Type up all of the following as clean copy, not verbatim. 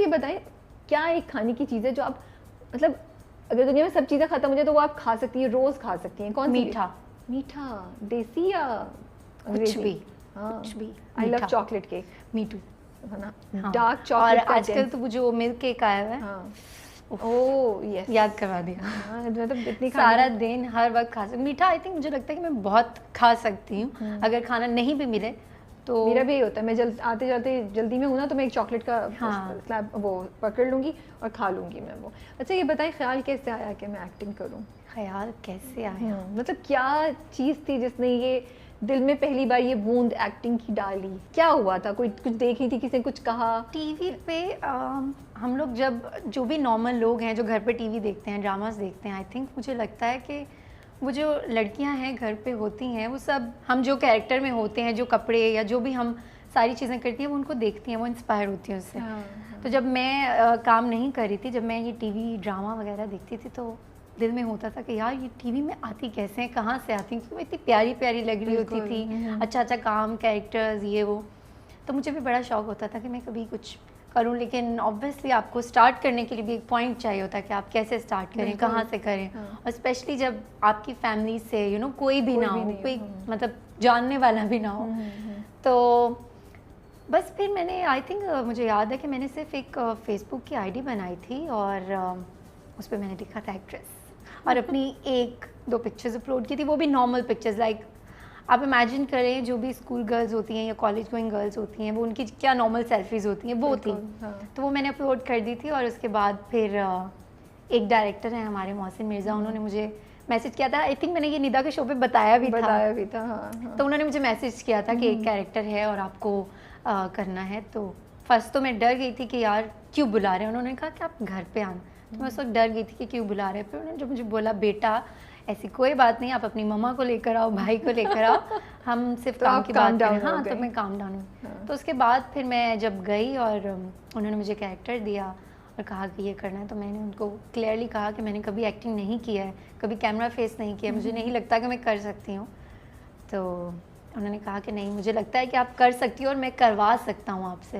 बताएं, क्या एक खाने की चीज़ है जो आप मतलब अगर दुनिया में सब चीज़ें ख़त्म हो जाए तो वो आप खा सकती हैं, रोज़ खा सकती हैं? कौन सी? मीठा। मीठा, देसी या कुछ भी, हाँ, कुछ भी। I love chocolate cake, me too, है ना? हाँ। डार्क और चॉकलेट आजकल तो वो जो मिल्क केक आया हुआ है, हाँ, ओह यस, याद करवा दिया। हाँ, मतलब इतनी सारा दिन हर वक्त खा सकती। मीठा आई थिंक मुझे लगता है कि मैं बहुत खा सकती हूँ, अगर खाना नहीं भी मिले तो। मेरा भी यही होता है, मैं आते जाते जल्दी में हूँ ना तो मैं एक चॉकलेट का स्लैब वो पकड़ लूँगी और खा लूँगी मैं वो। अच्छा ये बताइए, ख्याल कैसे आया कि मैं एक्टिंग करूँ? ख्याल कैसे आया? मतलब क्या चीज़ थी जिसने ये दिल में पहली बार ये बूंद एक्टिंग की डाली? क्या हुआ था? कोई कुछ देख रही थी, किसी ने कुछ कहा? टीवी पे हम लोग जब, जो भी नॉर्मल लोग हैं जो घर पे टीवी देखते हैं, ड्रामास देखते हैं, आई थिंक मुझे लगता है कि वो जो लड़कियां हैं घर पे होती हैं, वो सब हम जो कैरेक्टर में होते हैं, जो कपड़े या जो भी हम सारी चीज़ें करती हैं, वो उनको देखती हैं, वो इंस्पायर होती हैं उससे। तो जब मैं काम नहीं कर रही थी, जब मैं ये टीवी ड्रामा वगैरह देखती थी, तो दिल में होता था कि यार ये टीवी में आती कैसे हैं, कहाँ से आती हैं, क्योंकि इतनी प्यारी प्यारी लग रही होती थी, अच्छा अच्छा काम, कैरेक्टर्स, ये वो। तो मुझे भी बड़ा शौक होता था कि मैं कभी कुछ करूं, लेकिन ऑब्वियसली आपको स्टार्ट करने के लिए भी एक पॉइंट चाहिए होता है कि आप कैसे स्टार्ट करें, कहाँ से करें। और स्पेशली जब आपकी फैमिली से कोई भी ना हो, कोई मतलब जानने वाला भी ना हो। तो बस फिर मैंने आई थिंक मुझे याद है कि मैंने सिर्फ एक फेसबुक की आईडी बनाई थी और उस पर मैंने लिखा था एक्ट्रेस, और अपनी 1-2 पिक्चर्स अपलोड की थी, वो भी नॉर्मल पिक्चर्स। लाइक आप इमेजिन करें जो भी स्कूल गर्ल्स होती हैं या कॉलेज गोइंग गर्ल्स होती हैं, वो उनकी क्या नॉर्मल सेल्फीज़ होती हैं, वो थी। तो वो मैंने अपलोड कर दी थी। और उसके बाद फिर एक डायरेक्टर हैं हमारे, मोहसिन मिर्ज़ा, उन्होंने मुझे मैसेज किया था। आई थिंक मैंने ये निदा के शो पे बताया भी था। हाँ। तो उन्होंने मुझे मैसेज किया था कि एक कैरेक्टर है और आपको करना है। तो फर्स्ट तो मैं डर गई थी कि यार क्यों बुला रहे हैं। उन्होंने कहा कि आप घर पे आना। तो मैं उस वक्त डर गई थी कि क्यों बुला रहे हैं। फिर उन्होंने जब मुझे बोला, बेटा ऐसी कोई बात नहीं, आप अपनी मम्मा को लेकर आओ, भाई को लेकर आओ, हम सिर्फ काम की बात करें। हाँ, तो मैं काम डाउन हुई। तो उसके बाद फिर मैं जब गई और उन्होंने मुझे कैरेक्टर दिया और कहा कि ये करना है, तो मैंने उनको क्लियरली कहा कि मैंने कभी एक्टिंग नहीं किया है, कभी कैमरा फेस नहीं किया, मुझे नहीं लगता कि मैं कर सकती हूँ। तो उन्होंने कहा कि नहीं, मुझे लगता है कि आप कर सकती हो और मैं करवा सकता हूँ आपसे।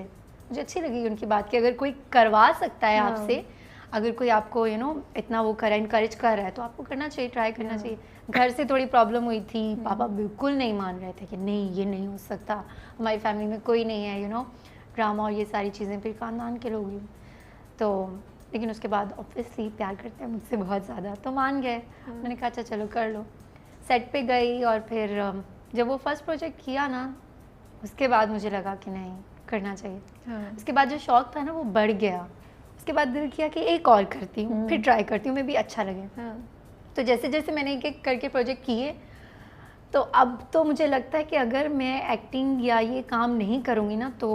मुझे अच्छी लगी उनकी बात कि अगर कोई करवा सकता है आपसे, अगर कोई आपको इतना वो कर इनकरेज कर रहा है, तो आपको करना चाहिए, ट्राई करना चाहिए। घर से थोड़ी प्रॉब्लम हुई थी, पापा बिल्कुल नहीं मान रहे थे कि नहीं ये नहीं हो सकता, हमारी फैमिली में कोई नहीं है ड्रामा और ये सारी चीज़ें, फिर खानदान के लोग। तो लेकिन उसके बाद ऑब्वियसली प्यार करते हैं मुझसे बहुत ज़्यादा, तो मान गए। मैंने कहा अच्छा चलो कर लो। सेट पे गई और फिर जब वो फर्स्ट प्रोजेक्ट किया ना, उसके बाद मुझे लगा कि नहीं करना चाहिए। उसके बाद जो शौक था ना वो बढ़ गया। उसके बाद दिल किया कि एक और करती हूँ, फिर ट्राई करती हूँ, मैं भी अच्छा लगे। तो जैसे जैसे मैंने एक एक करके प्रोजेक्ट किए, तो अब तो मुझे लगता है कि अगर मैं एक्टिंग या ये काम नहीं करूँगी ना, तो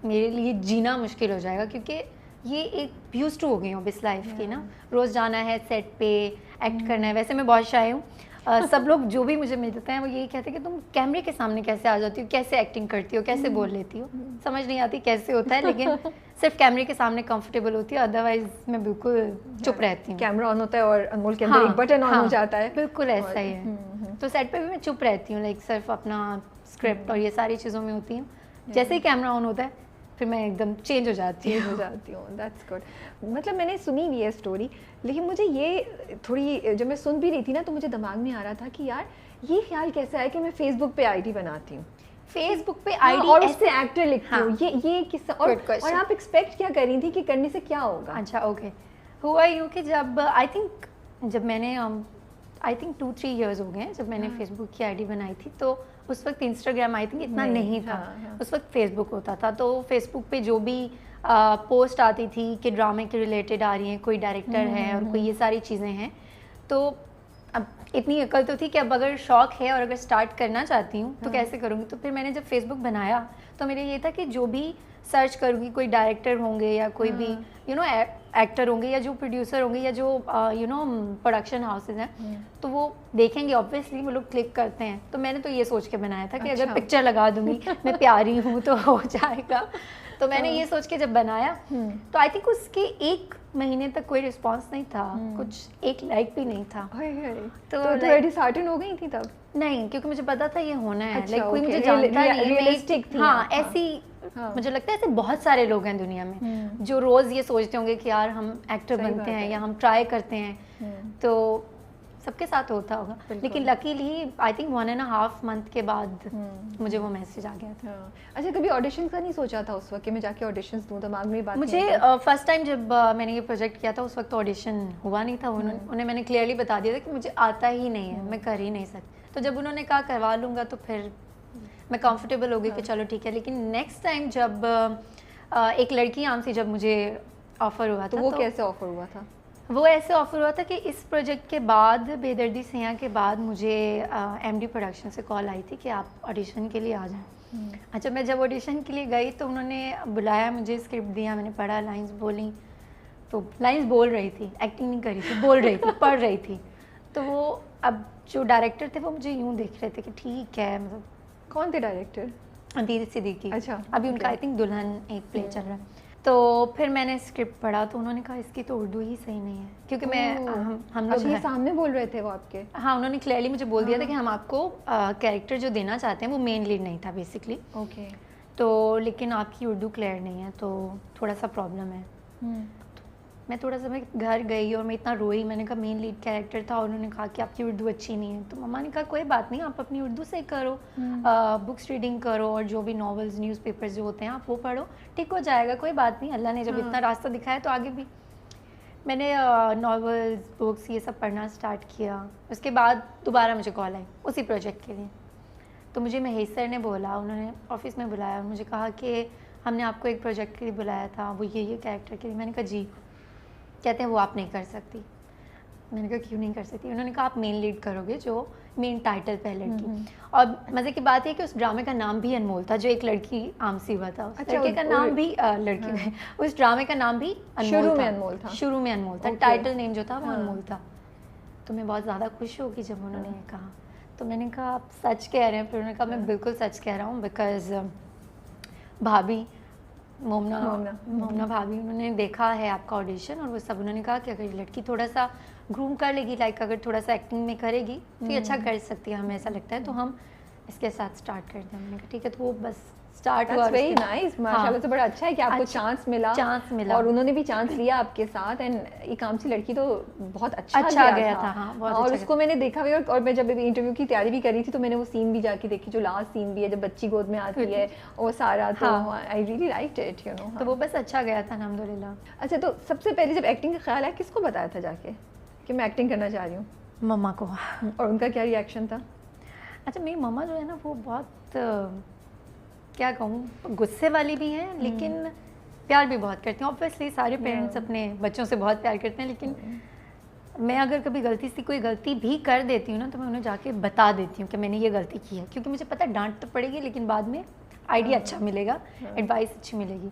मेरे लिए जीना मुश्किल हो जाएगा, क्योंकि ये एक यूज्ड टू हो गई हूँ इस लाइफ की ना। रोज़ जाना है सेट पे, एक्ट करना है। वैसे मैं बहुत शाय हूँ। सब लोग जो भी मुझे मिलते हैं वो यही कहते हैं कि तुम कैमरे के सामने कैसे आ जाती हो, कैसे एक्टिंग करती हो, कैसे बोल लेती हो। समझ नहीं आती कैसे होता है, लेकिन सिर्फ कैमरे के सामने कंफर्टेबल होती है, अदरवाइज मैं बिल्कुल चुप रहती हूँ। कैमरा ऑन होता है और अनमोल के अंदर एक बटन ऑन हो जाता है, बिल्कुल ऐसा ही है। तो सेट पे भी मैं चुप रहती हूँ, लाइक सिर्फ अपना स्क्रिप्ट और ये सारी चीज़ों में होती हूँ। जैसे ही कैमरा ऑन होता है फिर मैं एकदम चेंज हो जाती हूँ। That's good. मतलब मैंने सुनी भी है स्टोरी, लेकिन मुझे ये थोड़ी, जब मैं सुन भी रही थी ना, तो मुझे दिमाग में आ रहा था कि यार ये ख्याल कैसे आया कि मैं फेसबुक पे आईडी बनाती हूँ, फेसबुक पे आईडी और उस पे एक्टर लिखती हूँ। ये किस्सा, और आप एक्सपेक्ट क्या कर रही थी कि करने से क्या होगा? अच्छा ओके, हुआ यूँ कि जब आई थिंक जब मैंने आई थिंक 2-3 इयर्स हो गए जब मैंने फेसबुक की आईडी बनाई थी। तो उस वक्त इंस्टाग्राम आई थिंक इतना नहीं था। उस वक्त फेसबुक होता था। तो फेसबुक पे जो भी पोस्ट आती थी कि ड्रामे के रिलेटेड आ रही हैं, कोई डायरेक्टर है और कोई ये सारी चीज़ें हैं, तो अब इतनी अकल तो थी कि अब अगर शौक है और अगर स्टार्ट करना चाहती हूँ तो कैसे करूँगी। तो फिर मैंने जब फेसबुक बनाया तो मेरे ये था कि जो भी सर्च करूँगी, कोई डायरेक्टर होंगे या कोई भी एक्टर होंगे या जो प्रोड्यूसर होंगे या जो प्रोडक्शन हाउसेज हैं, तो वो देखेंगे ऑब्वियसली, वो लोग क्लिक करते हैं। तो मैंने तो ये सोच के बनाया था कि अगर पिक्चर लगा दूंगी मैं प्यारी हूँ तो हो जाएगा। तो मैंने ये सोच के जब बनाया तो आई थिंक उसके 1 महीने तक कोई रिस्पांस नहीं था, कुछ 1 लाइक भी नहीं था। तो डिसहार्टन हो गई थी तब? नहीं, क्योंकि मुझे पता था ये होना है। लाइक कोई मुझे जानता नहीं, रियलिस्टिक थी। हाँ, ऐसी हाँ। मुझे लगता है ऐसे बहुत सारे लोग हैं दुनिया में जो रोज़ ये सोचते होंगे कि यार हम एक्टर सही बात बनते हैं है। या हम ट्राई करते हैं, तो सबके साथ होता होगा। बिल्कुल। लेकिन लकीली आई थिंक 1.5 मंथ के बाद मुझे वो मैसेज आ गया था। हाँ। अच्छा, कभी ऑडिशन का नहीं सोचा था उस वक्त कि मैं जाके ऑडिशंस दूं? दिमाग में ये बात मुझे नहीं आई? फर्स्ट टाइम जब मैंने ये प्रोजेक्ट किया था उस वक्त ऑडिशन हुआ नहीं था। उन्हें मैंने क्लियरली बता दिया था कि मुझे आता ही नहीं है, मैं कर ही नहीं सकती। तो जब उन्होंने कहा करवा लूँगा तो फिर मैं कंफर्टेबल हो गई कि चलो ठीक है। लेकिन नेक्स्ट टाइम जब एक लड़की आम से जब मुझे ऑफ़र हुआ तो था, वो कैसे ऑफर हुआ था? वो ऐसे ऑफ़र हुआ था कि इस प्रोजेक्ट के बाद, बेदर्दी सियां के बाद, मुझे एमडी प्रोडक्शन से कॉल आई थी कि आप ऑडिशन के लिए आ जाएं। अच्छा, मैं जब ऑडिशन के लिए गई तो उन्होंने बुलाया मुझे, स्क्रिप्ट दिया, मैंने पढ़ा, लाइंस बोली। तो लाइंस बोल रही थी, एक्टिंग नहीं करी थी, बोल रही थी, पढ़ रही थी। तो वो अब जो डायरेक्टर थे वो मुझे यूँ देख रहे थे कि ठीक है, मतलब कौन थे डायरेक्टर? अदीर सिद्दीकी। अच्छा, अभी उनका आई थिंक दुल्हन एक प्ले चल रहा है। तो फिर मैंने स्क्रिप्ट पढ़ा तो उन्होंने कहा इसकी तो उर्दू ही सही नहीं है, क्योंकि हम लोग अच्छा, ये हैं। सामने बोल रहे थे वो आपके? हाँ, उन्होंने क्लियरली मुझे बोल दिया था कि हम आपको कैरेक्टर जो देना चाहते हैं वो मेन लीड नहीं था बेसिकली। ओके। तो लेकिन आपकी उर्दू क्लियर नहीं है, तो थोड़ा सा प्रॉब्लम है। मैं थोड़ा सा मैं घर गई और मैं इतना रोई। मैंने कहा मेन लीड कैरेक्टर था और उन्होंने कहा कि आपकी उर्दू अच्छी नहीं है। तो मम्मा ने कहा कोई बात नहीं, आप अपनी उर्दू से करो, बुक्स रीडिंग करो और जो भी नॉवेल्स, न्यूज़पेपर्स जो होते हैं आप वो पढ़ो, ठीक हो जाएगा, कोई बात नहीं। अल्लाह ने जब इतना रास्ता दिखाया तो आगे भी। मैंने नॉवेल्स, बुक्स ये सब पढ़ना स्टार्ट किया। उसके बाद दोबारा मुझे कॉल आई उसी प्रोजेक्ट के लिए। तो मुझे महेश सर ने बोला, उन्होंने ऑफिस में बुलाया और मुझे कहा कि हमने आपको एक प्रोजेक्ट के लिए बुलाया था, वो ये कैरेक्टर के लिए। मैंने कहा जी। कहते हैं वो आप नहीं कर सकती। मैंने कहा क्यों नहीं कर सकती? उन्होंने कहा आप मेन लीड करोगे, जो मेन टाइटल पे लड़की। और मज़े की बात है कि उस ड्रामे का नाम भी अनमोल था, जो एक लड़की आमसी हुआ था। उस लड़के का नाम भी लड़की, उस ड्रामे का नाम भी शुरू में अनमोल था। शुरू में अनमोल था, टाइटल नेम जो था वो अनमोल था। तो मैं बहुत ज़्यादा खुश हो गई जब उन्होंने ये कहा। तो मैंने कहा आप सच कह रहे हैं? फिर उन्होंने कहा मैं बिल्कुल सच कह रहा हूँ, बिकॉज भाभी मोमना भाभी, उन्होंने देखा है आपका ऑडिशन और वो सब। उन्होंने कहा कि अगर ये लड़की थोड़ा सा ग्रूम कर लेगी, लाइक अगर थोड़ा सा एक्टिंग में करेगी तो ये अच्छा कर सकती है, हमें ऐसा लगता है, तो हम इसके साथ स्टार्ट करते हैं। मैंने कहा ठीक है। तो वो बस स्टार्ट हुआ। वेरी नाइस, माशाल्लाह से बड़ा अच्छा है कि आपको चांस मिला और उन्होंने भी चांस लिया आपके साथ। एंड ये कामसी लड़की तो बहुत अच्छा गया था। हाँ, बहुत और अच्छा उसको मैंने देखा भी। और मैं जब इंटरव्यू की तैयारी भी करी थी तो मैंने वो सीन भी जाके देखी, जो लास्ट सीन भी है जब बच्ची गोद में आती है वो सारा। तो I really liked it, you know. तो वो बस अच्छा गया था अल्हम्दुलिल्लाह। अच्छा, तो सबसे पहले जब एक्टिंग का ख्याल आया किसको बताया था जाके कि मैं एक्टिंग करना चाह रही हूँ? मम्मा को। और उनका क्या रिएक्शन था? अच्छा, मेरी मम्मा जो है ना वो बहुत क्या कहूँ, गुस्से वाली भी हैं लेकिन प्यार भी बहुत करती हैं। ऑब्वियसली सारे पेरेंट्स अपने बच्चों से बहुत प्यार करते हैं, लेकिन मैं अगर कभी गलती से कोई गलती भी कर देती हूँ ना तो मैं उन्हें जाके बता देती हूँ कि मैंने ये गलती की है, क्योंकि मुझे पता है डांट तो पड़ेगी लेकिन बाद में आइडिया अच्छा मिलेगा, एडवाइस अच्छी मिलेगी।